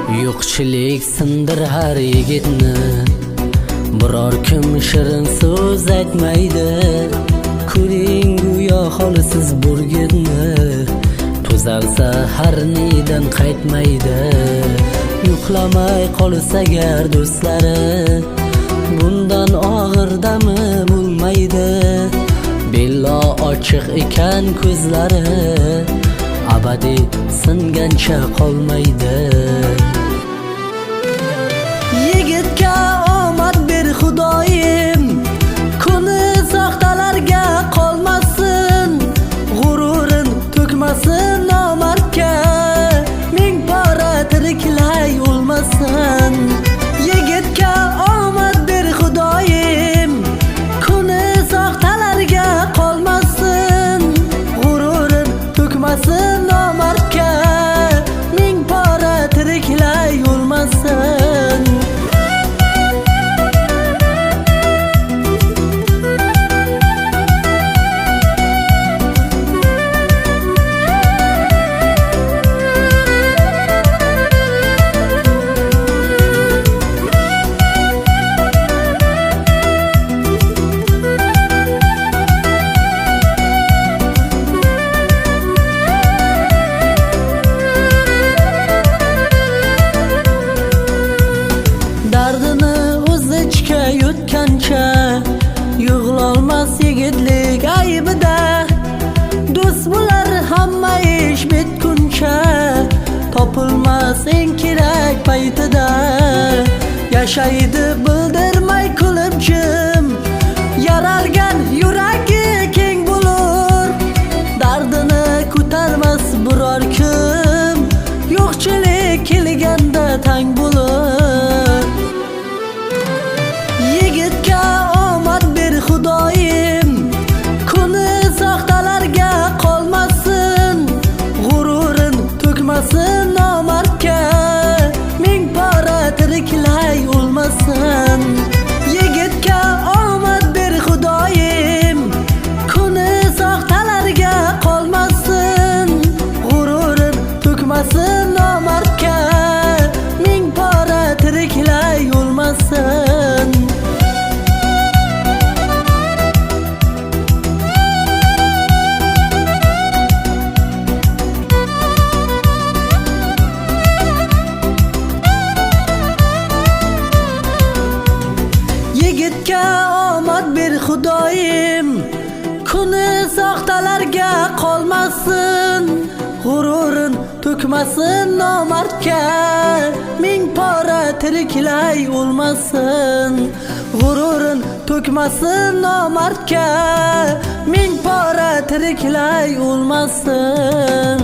Yo'qchilik sindirar yigitni, biror kim shirin so'z aytmaydi. Ko'ring go'yo holsiz burgitni, tuzalsa har nidan qaytmaydi. Yuqlamay qolsa agar do'stlari, bundan og'irdami bo'lmaydi. Billo ochiq ekan ko'zlari, abadiy singancha qolmaydi. Yigitga omad ber Xudoyim, kuni soxtalarga qolmasin. G'ururin to'kmasin nomardga, ming pora tiriklay o'lmasin. Yigitga omad ber Xudoyim, kuni soxtalarga qolmasin. G'ururin to'kmasin nomardga, ming pora tiriklay o'lmasin. Dardini o'z ichga yutgancha, yig'lolmas yigitlik aybida. Do'st bo'lar hamma ish bitguncha, topilmas eng kerak paytida. Yashaydi bildirmay kulib jim, yaralgan yuragi keng bo'lur. Dardini ko'tarmas biror kim, yo'qchilik kelganda tang bo'lur. Yigitga omad ber Xudoyim, kuni soxtalarga qolmasin. G'ururin to'kmasin nomardga, ming pora tiriklay o'lmasin. Yigitga omad ber Xudoyim, kuni soxtalarga qolmasin. G'ururin to'kmasin nomardga, ming pora tiriklay o'lmasin. Yigitga omad ber Xudoyim, kuni soxtalarga qolmasin. G'ururin to'kmasin nomardga, ming pora tiriklay o'lmasin. G'ururin to'kmasin nomardga, ming pora tiriklay o'lmasin.